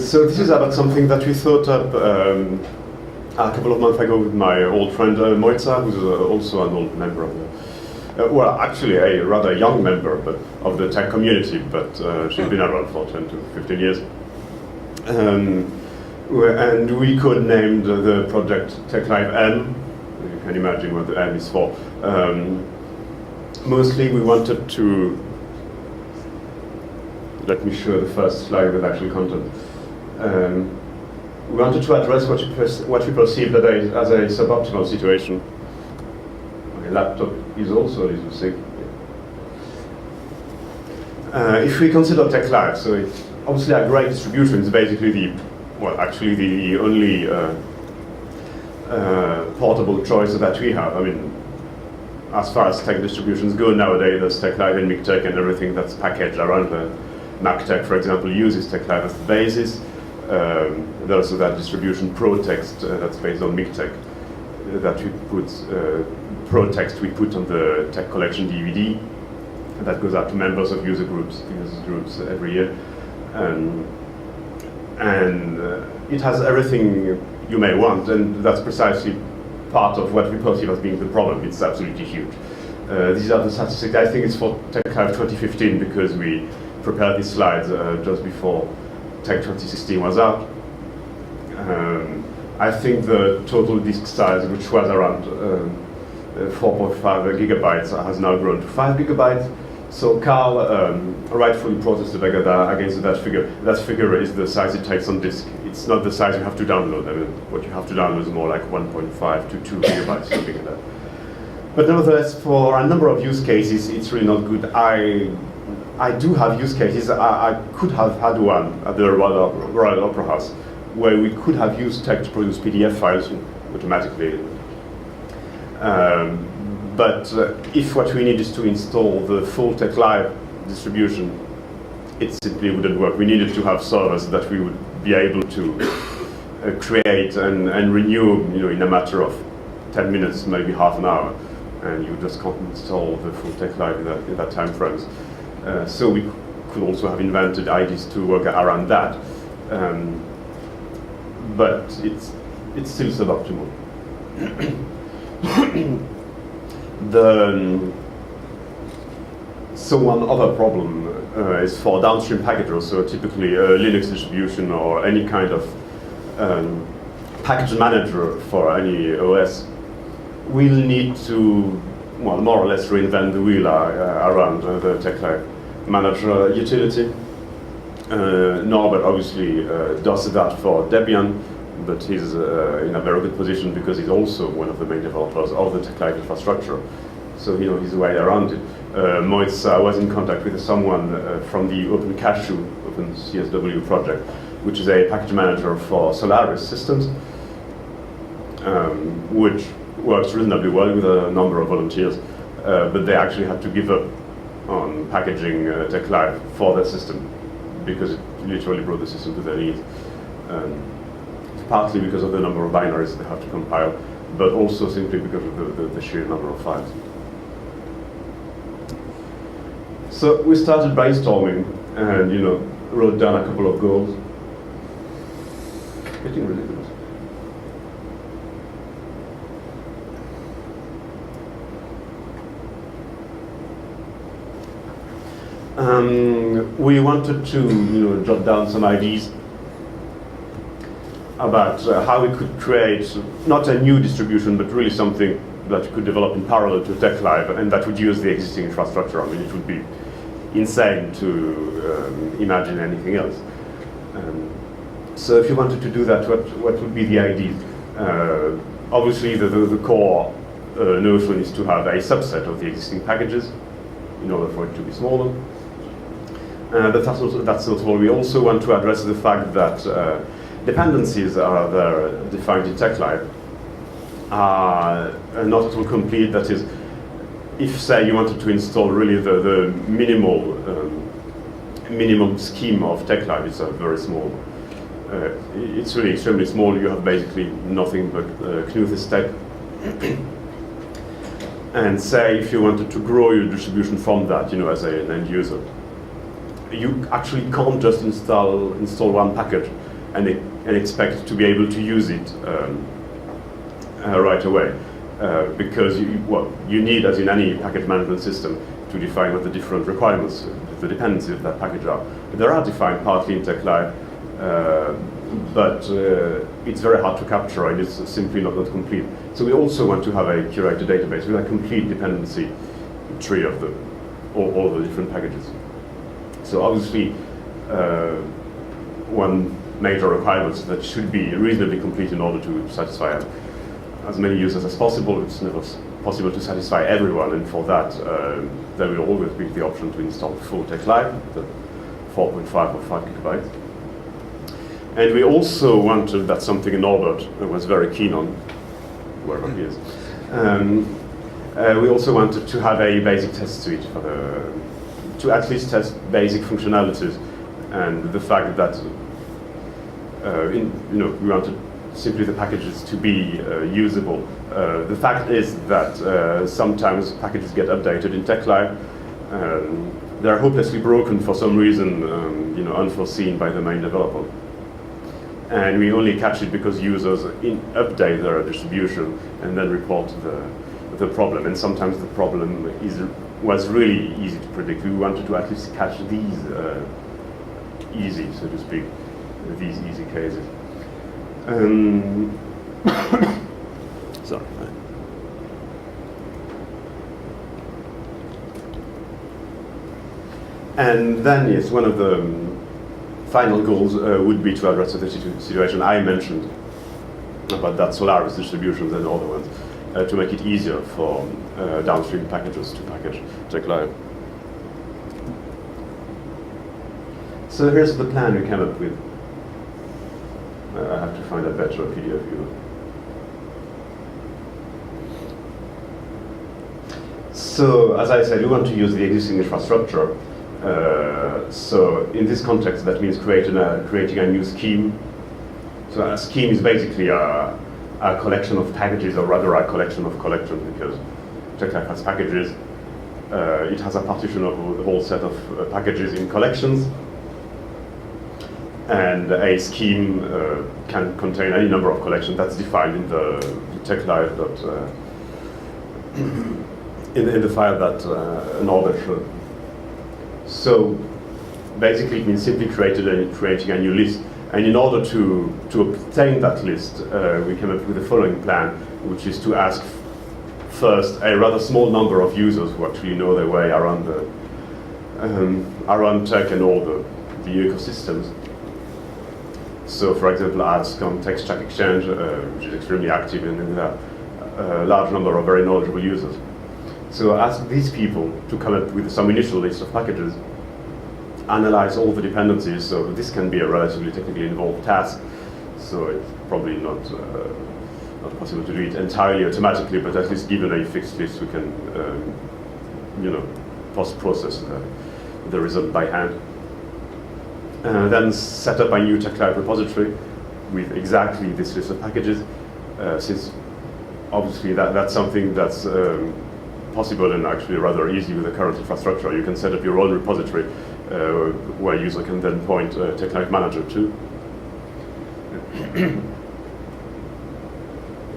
So this is about something that we thought up a couple of months ago with my old friend Moitza, who's also an old member of the, well, actually a rather young member but of the tech community, but she's been around for 10 to 15 years. And we codenamed the project TeX Live M. You can imagine what the M is for. Mostly we wanted to, let me show the first slide with actual content. We wanted to address what we perceive as a suboptimal situation. My laptop is also, as you see. If we consider TeX Live, so it's obviously a great distribution. It's basically the only portable choice that we have. I mean, as far as tech distributions go nowadays, there's TeX Live and MikTeX and everything that's packaged around the MacTeX, for example, uses TeX Live as the basis. There's also that distribution ProText that's based on MikTeX that we put, ProText we put on the tech collection DVD that goes out to members of user groups every year. And it has everything you may want, and that's precisely part of what we perceive as being the problem. It's absolutely huge. These are the statistics. I think it's for TeX Live 2015 because we prepared these slides just before TeX 2016 was out. I think the total disk size, which was around 4.5 gigabytes, has now grown to 5 gigabytes. So Carl rightfully protested against that figure. That figure is the size it takes on disk. It's not the size you have to download. I mean, what you have to download is more like 1.5 to 2 gigabytes, something like that. But nevertheless, for a number of use cases, it's really not good. I do have use cases. I could have had one at the Royal Opera House, where we could have used TeX to produce PDF files automatically. But if what we need is to install the full TeX Live distribution, it simply wouldn't work. We needed to have servers that we would be able to create and renew, in a matter of 10 minutes, maybe half an hour, and you just can't install the full TeX Live in that time frames. So we could also have invented ideas to work around that, but it's still suboptimal. So one other problem is for downstream packagers, so typically a Linux distribution or any kind of package manager for any OS will need to, well, more or less reinvent the wheel around the TeX Live manager utility. Norbert obviously does that for Debian, but he's in a very good position because he's also one of the main developers of the TeX Live infrastructure. So he knows his way around it. Moitza was in contact with someone from the OpenCSW project, which is a package manager for Solaris systems, which works reasonably well with a number of volunteers, but they actually had to give up on packaging TeX Live for their system because it literally brought the system to their knees. Partly because of the number of binaries they have to compile, but also simply because of the sheer number of files. So we started brainstorming and wrote down a couple of goals. Getting ridiculous. We wanted to jot down some ideas about how we could create not a new distribution, but really something that we could develop in parallel to TeX Live, and that would use the existing infrastructure. I mean, it would be insane to imagine anything else. So if you wanted to do that, what would be the idea? Obviously, the core notion is to have a subset of the existing packages in order for it to be smaller. But that's not all. We also want to address the fact that dependencies are there defined in TeX Live are not at all complete. That is, if say you wanted to install really the minimum scheme of TeX Live, it's a very small. It's really extremely small. You have basically nothing but Knuth stack. And say if you wanted to grow your distribution from that, as an end user, you actually can't just install one package. and expect to be able to use it right away. Because you need, as in any package management system, to define what the different requirements, the dependencies of that package are. They are defined partly in TeX Live, but it's very hard to capture, and it's simply not complete. So we also want to have a curated database with a complete dependency tree of all the different packages. So obviously, one major requirement is that it should be reasonably complete in order to satisfy as many users as possible. It's never possible to satisfy everyone, and for that, there will always be the option to install full TeX Live, the 4.5 or 5 gigabytes. And we also wanted, that's something Norbert was very keen on, wherever he is. We also wanted to have a basic test suite to at least test basic functionalities, and the fact that we wanted simply the packages to be usable. The fact is that sometimes packages get updated in TeX Live. They're hopelessly broken for some reason, unforeseen by the main developer. And we only catch it because users update their distribution and then report the problem. And sometimes the problem was really easy to predict. We wanted to at least catch these easy, so to speak, these easy cases. Sorry. And then, yes, one of the final goals would be to address the situation I mentioned about that Solaris distributions and other ones, to make it easier for downstream packages to package TeX Live. So here's the plan we came up with. I have to find a better PDF view. So, as I said, we want to use the existing infrastructure. So, in this context, that means creating a new scheme. So, a scheme is basically a collection of packages, or rather a collection of collections, because TeX Live has packages. It has a partition of the whole set of packages in collections. And a scheme can contain any number of collections that's defined in the TeX Live in the file that Norbert showed. So basically, it means simply creating a new list. And in order to obtain that list, we came up with the following plan, which is to ask first a rather small number of users who actually know their way around TeX and all the ecosystems. So, for example, ask on TeX Stack Exchange, which is extremely active and with a large number of very knowledgeable users. So ask these people to come up with some initial list of packages, analyze all the dependencies. So this can be a relatively technically involved task. So it's probably not possible to do it entirely automatically, but at least given a fixed list, we can, post-process the result by hand. Then set up a new TeX Live repository with exactly this list of packages, since obviously that's something that's possible and actually rather easy with the current infrastructure. You can set up your own repository where a user can then point TeX Live Manager to.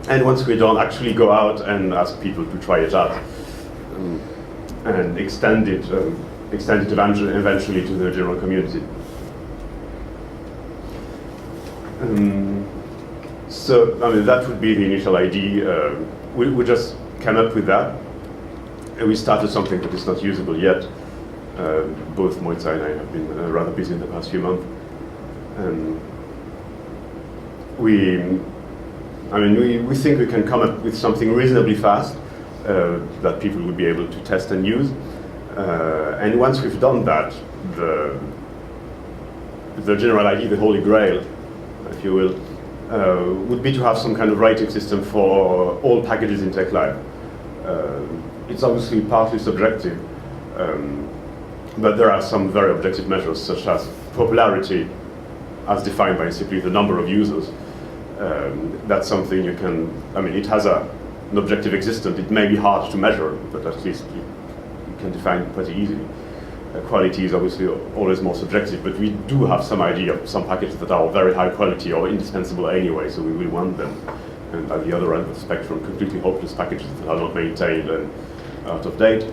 And once we're done, actually go out and ask people to try it out and extend it eventually to the general community. So, that would be the initial idea. We just came up with that. And we started something that is not usable yet. Both Moitza and I have been rather busy in the past few months. We think we can come up with something reasonably fast that people would be able to test and use. And once we've done that, the general idea, the holy grail, if you will, would be to have some kind of rating system for all packages in TeX Live. It's obviously partly subjective, but there are some very objective measures, such as popularity, as defined by simply the number of users. That's something you can, it has an objective existence. It may be hard to measure, but at least you can define it pretty easily. quality is obviously always more subjective, but we do have some idea of some packages that are very high quality or indispensable anyway, so we will want them. And at the other end of the spectrum, completely hopeless packages that are not maintained and out of date,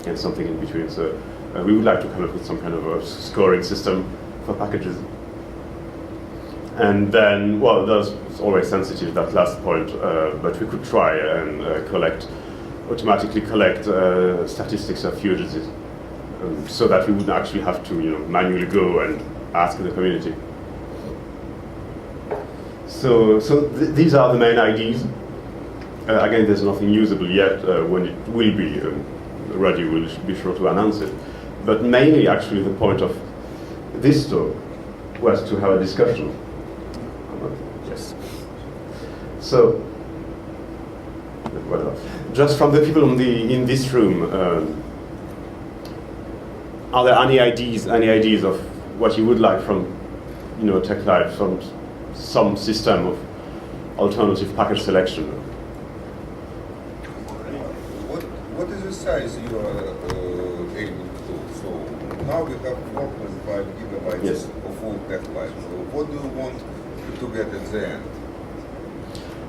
and something in between. So we would like to come up with some kind of a scoring system for packages. And then, well, it's always sensitive, that last point, but we could try and automatically collect statistics of fugitives, so that we wouldn't actually have to, manually go and ask the community. So these are the main IDs. Again, there's nothing usable yet. When it will be ready, we'll be sure to announce it. But mainly, actually, the point of this talk was to have a discussion. Yes. So, well, just from the people in this room, are there any ideas of what you would like from, TeX Live, from some system of alternative package selection? What is the size you are aiming to? So now we have 4.5 gigabytes yes. of full TeX Live. So what do you want to get at the end?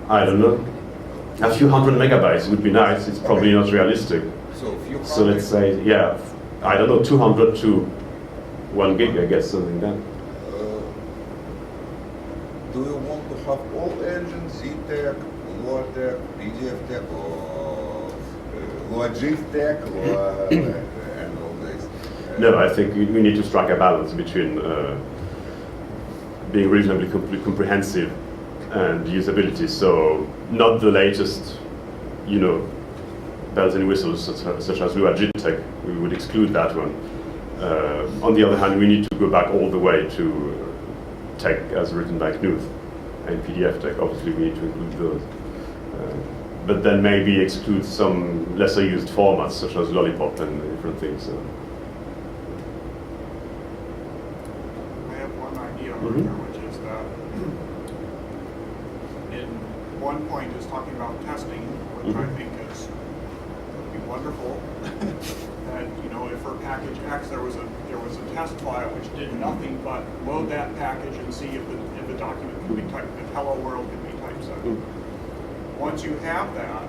I don't know. A few hundred megabytes would be nice. It's probably not realistic. So let's say, yeah, I don't know, 200 to 1 gig, I guess, something like that. Do you want to have all engines, ZTech, LoTech, PDF Tech, or Logic Tech, or and all this? No, I think we need to strike a balance between being reasonably comprehensive and usability. So not the latest, bells and whistles such as Logic. We would exclude that one. On the other hand, we need to go back all the way to TeX as written by Knuth and PDF Tech. Obviously, we need to include those. But then maybe exclude some lesser used formats such as Lollipop and different things. So. I have one idea here, which is that in one point is talking about testing, which I think is would be wonderful. That if for package X there was a test file which did nothing but load that package and see if the document can be typed, if hello world can be typeset. Once you have that,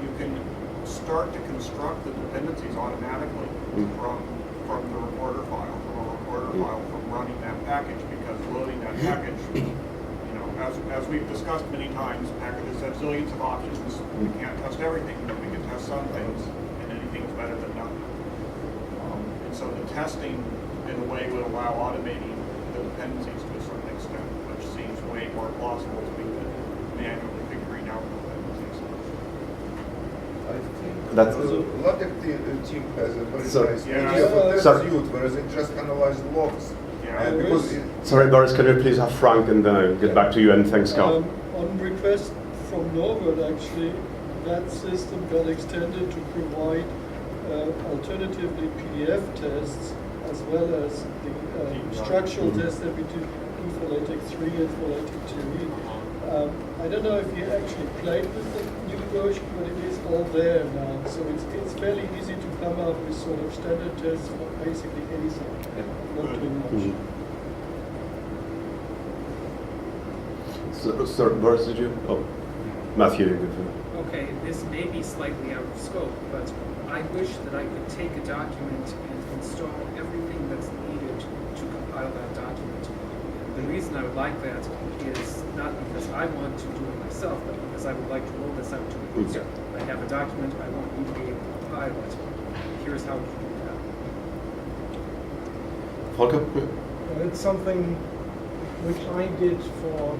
you can start to construct the dependencies automatically from the recorder file, from running that package, because loading that package, as we've discussed many times, packages have zillions of options. We can't test everything, but we can test some things, and anything's better than nothing. And so the testing, in a way, would allow automating the dependencies to a certain extent, which seems way more plausible to me than manually figuring out the dependencies. I think that's the LaTeX team has a very nice idea for test suite, whereas it just analyzes logs. Sorry, Boris, can you please have Frank, and then I'll get back to you, and thanks, Carl. On request from Norbert, actually, that system got extended to provide alternatively PDF tests, as well as the structural tests that we do for LaTeX 3 and for LaTeX 2. I don't know if you actually played with the new version, but it is all there now. So it's fairly easy to come up with sort of standard tests for basically anything. Not too much. So, Boris, did you? Oh, Matthew. Okay, this may be slightly out of scope, but I wish that I could take a document and install everything that's needed to compile that document. The reason I would like that is not because I want to do it myself, but because I would like to roll this out to a user. I have a document, I want you to be able to compile it. Here's how to do that. Volker? It's something which I did for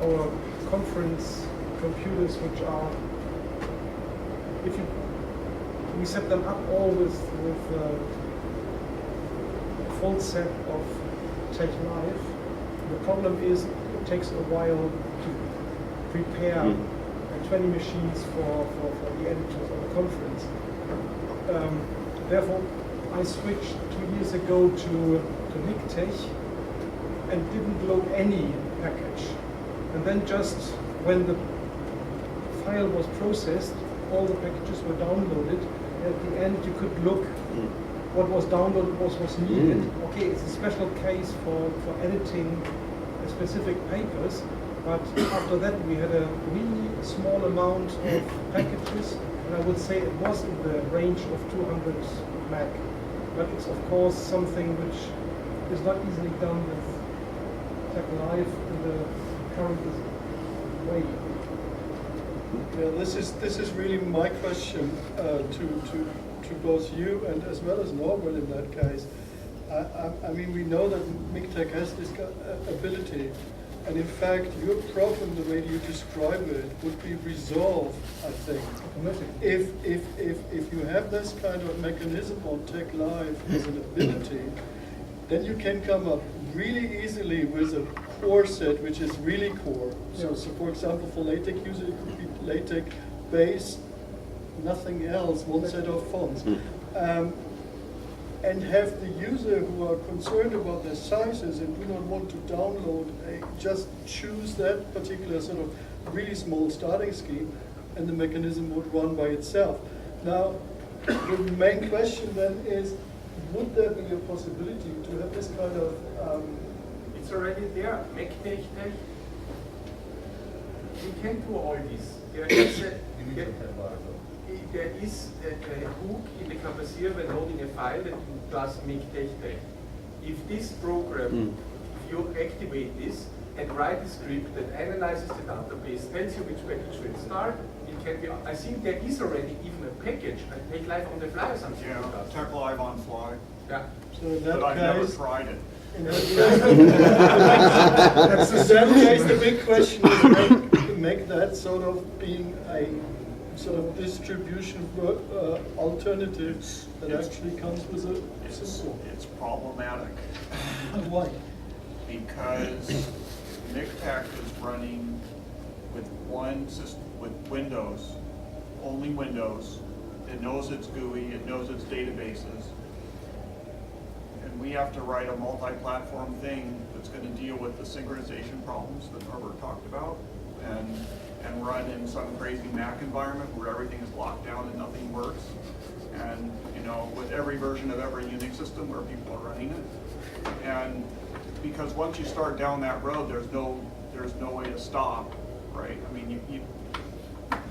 our conference computers, which are, we set them up all with a full set of TeX Live. The problem is it takes a while to prepare 20 machines for the editors on the conference. Therefore, I switched 2 years ago to LigTech and didn't load any package. And then just when the file was processed, all the packages were downloaded. At the end, you could look what was downloaded was needed. Okay, it's a special case for editing specific papers, but after that we had a really small amount of packages, and I would say it was in the range of 200 meg. But it's of course something which is not easily done with TeX Live in the current way. Yeah, this is really my question to both you and as well as Norbert in that case. I mean, we know that MikTeX has this ability, and in fact, your problem, the way you describe it, would be resolved, I think, if you have this kind of mechanism on TeX Live as an ability, then you can come up really easily with a core set which is really core. So for example, for LaTeX user, it could be LaTeX base, nothing else, one set of fonts. And have the user who are concerned about their sizes and do not want to download, just choose that particular sort of really small starting scheme, and the mechanism would run by itself. Now, the main question then is, would there be a possibility to have this kind of... It's already there. MikTeX. You can do all this. There is a hook in the Composier when loading a file that does MikTeX. If this program, if you activate this and write a script that analyzes the database, tells you which package to install, it can be. I think there is already even a package, TeX Live on the fly or something. Yeah, like that. TeX Live on Fly. Yeah. So in that But I've never case, tried it. in that case, the big question is to make that sort of being a sort of distribution alternative that actually comes with a system. It's problematic Why? because MikTeX is running with one system, with Windows, only Windows. It knows its GUI, it knows its databases. And we have to write a multi-platform thing that's going to deal with the synchronization problems that Norbert talked about, and run in some crazy Mac environment where everything is locked down and nothing works. And you know, with every version of every Unix system where people are running it. And because once you start down that road, there's no way to stop, right? I mean,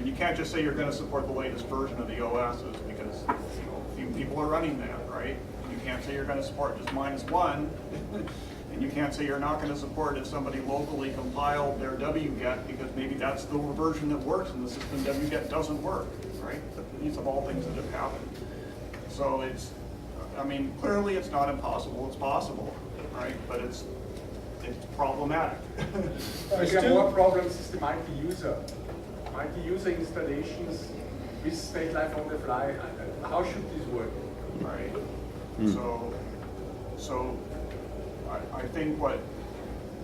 you can't just say you're going to support the latest version of the OSs because a few people are running that, right? You can't say you're going to support just -1, and you can't say you're not going to support if somebody locally compiled their wget because maybe that's the version that works and the system wget doesn't work, right? These are all things that have happened. So I mean, clearly it's not impossible, it's possible, right? But it's problematic. We have more problems is the multi-user. Multi-user installations with TeX Live on the fly. How should this work? Right. So I think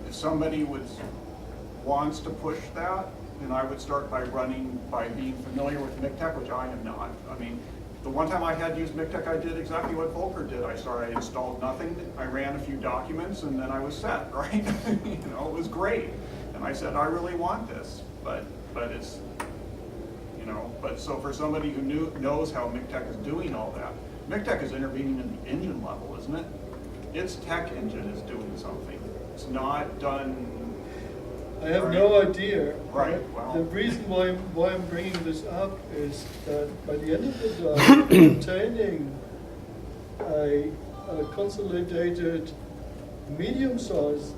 if somebody wants to push that, then I would start by being familiar with MikTeX, which I am not. I mean, the one time I had used MikTeX, I did exactly what Volker did. I installed nothing, I ran a few documents, and then I was set, right? You know, it was great. And I said, I really want this, but it's, you know, but so for somebody who knows how MikTeX is doing all that, MikTeX is intervening in the engine level, isn't it? Its tech engine is doing something. It's not done. I have no idea. Right. Well. The reason why I'm bringing this up is that by the end of the day, maintaining a consolidated, medium-sized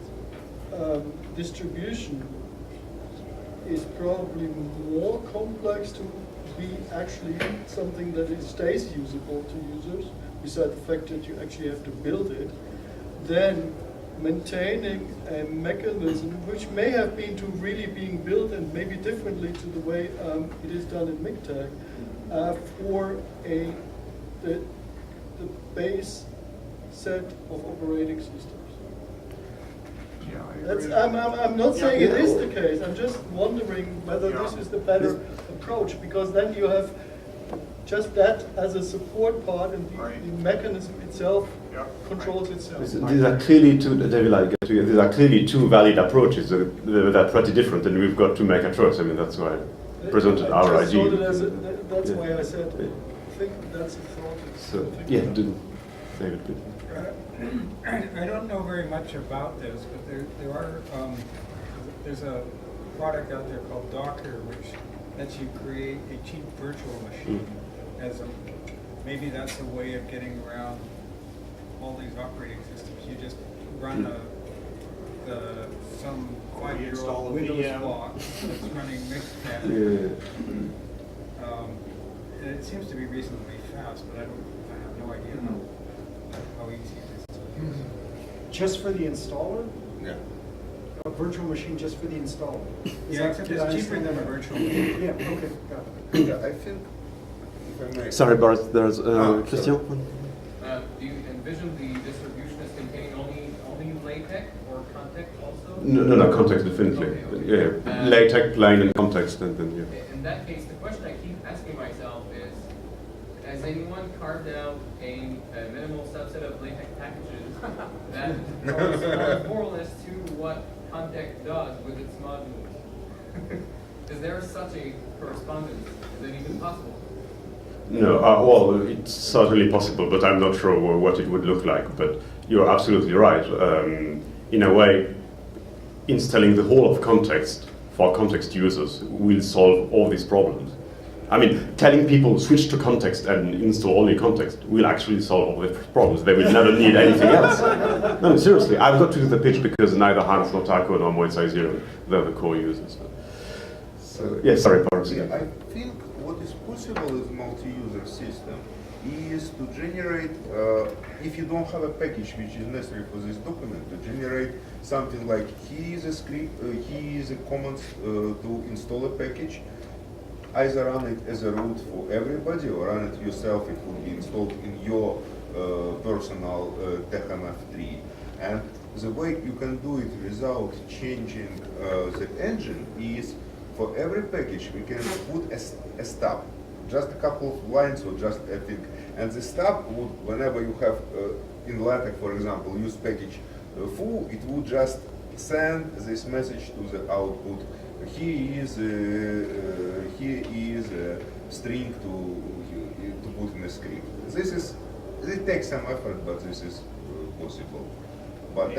distribution is probably more complex to be actually something that stays usable to users, besides the fact that you actually have to build it, than maintaining a mechanism which may have been to really being built and maybe differently to the way it is done in MikTeX for the base set of operating systems. Yeah, I'm not saying it is the case. I'm just wondering whether this is the better approach, because then you have just that as a support part, and the mechanism itself controls itself. These are clearly these are clearly two valid approaches. They're pretty different, and we've got to make a choice. I mean, that's why I presented our idea. That's why I said I think that's a thought. So David, please. I don't know very much about this, but there's a product out there called Docker, which lets you create a cheap virtual machine. Maybe that's a way of getting around all these operating systems. You just run some install 5-year-old a Windows VM. box that's running Mixed. And it seems to be reasonably fast, but I have no idea how easy it is to use. Just for the installer? Yeah. A virtual machine just for the installer? Yeah, except it's cheaper than a virtual machine. Yeah, okay, got it. Yeah, I think, if I may. Sorry, Boris, there's Christian. Do you envision the distribution as containing only LaTeX or context also? No, context definitely. Okay. Yeah, LaTeX, plain, and context, and then yeah. In that case, the question I keep asking myself is, has anyone carved out a minimal subset of LaTeX packages that corresponds more or less to what context does with its modules? Is there such a correspondence? Is it even possible? No, well, it's certainly possible, but I'm not sure what it would look like. But you're absolutely right. In a way, installing the whole of context for context users will solve all these problems. I mean, telling people switch to context and install only context will actually solve all the problems. They will never need anything else. No, seriously, I've got to do the pitch because neither Hans nor Taco nor Moisei Zero, they're the core users. So, yes, sorry, Boris. Yeah, I think what is possible is multi-user system is to generate, if you don't have a package which is necessary for this document, to generate something like here is a script, here is a command to install a package. Either run it as a root for everybody or run it yourself. It will be installed in your personal TeXMF tree. And the way you can do it without changing the engine is for every package we can put a stub, just a couple of lines or just a thing. And the stub would, whenever you have in LaTeX, for example, use package full, it would just send this message to the output. Here is a string to put in a script. It takes some effort, but this is possible. But I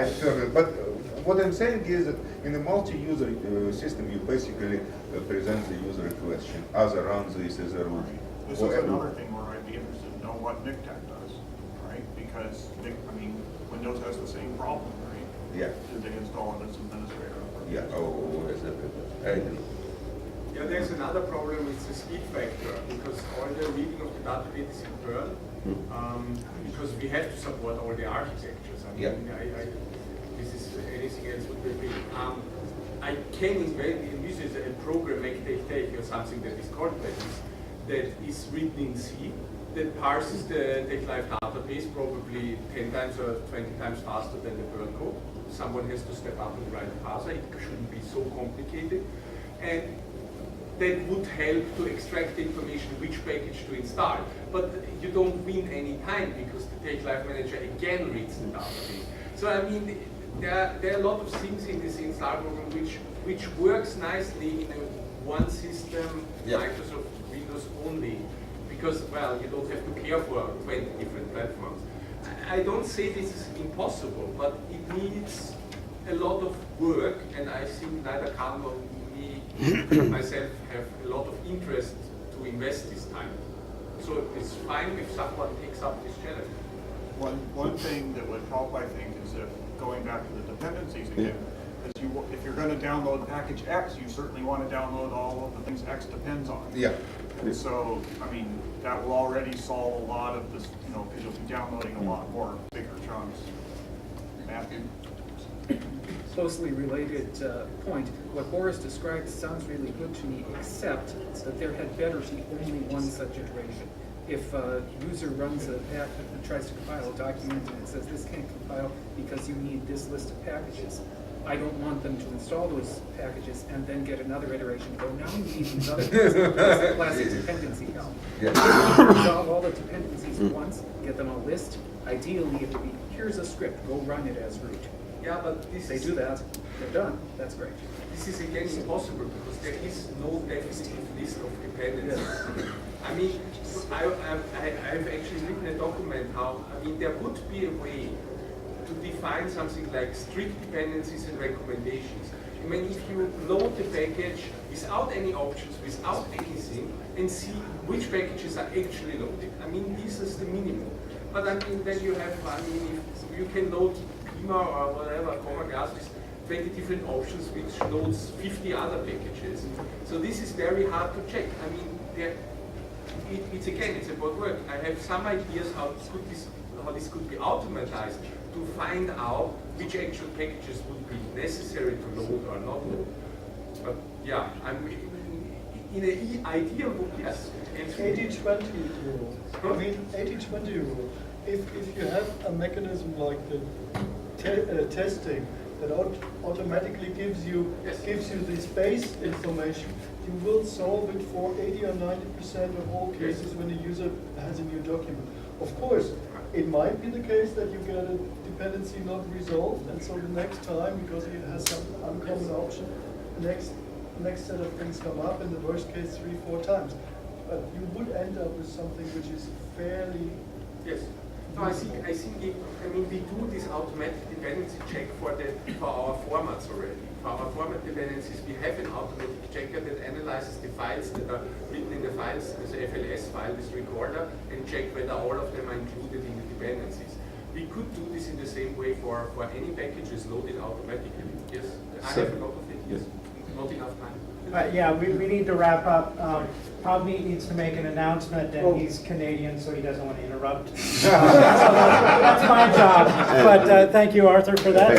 feel it. But what I'm saying is that in a multi-user system, you basically present the user a question. Other runs this as a root. This is another thing where I'd be interested to know what MikTeX does, right? Because Windows has the same problem, right? Yeah. Did they install it as administrator? Yeah. I don't know. Yeah, there's another problem with the speed factor, because all the reading of the database is in Perl, because we have to support all the architectures. I mean, this is anything else would be big. I can envisage a program like TeX or something that is called that is written in C, that parses the TeX Live database probably 10 times or 20 times faster than the Perl code. Someone has to step up and write a parser. It shouldn't be so complicated. And that would help to extract the information which package to install. But you don't win any time because the TeX Live Manager again reads the database. So I mean, there are a lot of things in this install program which works nicely in one system, Microsoft Windows only, because, well, you don't have to care for 20 different platforms. I don't say this is impossible, but it needs a lot of work, and I think neither Carl nor me myself have a lot of interest to invest this time. So it's fine if someone takes up this challenge. One thing that would help, I think, is if going back to the dependencies again, is if you're going to download package X, you certainly want to download all of the things X depends on. Yeah. And so, I mean, that will already solve a lot of this, because you'll be downloading a lot more bigger chunks. Matthew? Closely related point, what Boris described sounds really good to me, except that there had better be only one such iteration. If a user runs a pack and tries to compile a document and it says this can't compile because you need this list of packages, I don't want them to install those packages and then get another iteration. Go, now you need these other things. That's the classic dependency count. Resolve all the dependencies at once, get them a list. Ideally, it would be, here's a script, go run it as root. Yeah, but this They do that, they're done. That's great. This is again impossible because there is no definitive list of dependencies. I mean, I've actually written a document how, I mean, there would be a way to define something like strict dependencies and recommendations. I mean, if you load the package without any options, without anything, and see which packages are actually loaded. I mean, this is the minimum. But I mean, then you have, I mean, if you can load Pima or whatever, Comma Glass with 20 different options, which loads 50 other packages. So this is very hard to check. I mean, it's about work. I have some ideas how this could be automatized to find out which actual packages would be necessary to load or not load. But yeah, in an ideal world, yes. 80-20 rule. I mean, 80-20 rule. If you have a mechanism like the testing that automatically gives you this base information, you will solve it for 80 or 90% of all cases when a user has a new document. Of course, it might be the case that you get a dependency not resolved, and so the next time, because it has some uncommon option, the next set of things come up, in the worst case 3-4 times. But you would end up with something which is fairly... Yes. No, I think I mean, we do this automatic dependency check for our formats already. For our format dependencies, we have an automatic checker that analyzes the files that are written in the files, as a FLS file with recorder, and check whether all of them are included in the dependencies. We could do this in the same way for any packages loaded automatically. Yes, I have a lot of it. Yes, not enough time. Yeah, we need to wrap up. Pavneet needs to make an announcement, and he's Canadian, so he doesn't want to interrupt. That's my job. But thank you, Arthur, for that.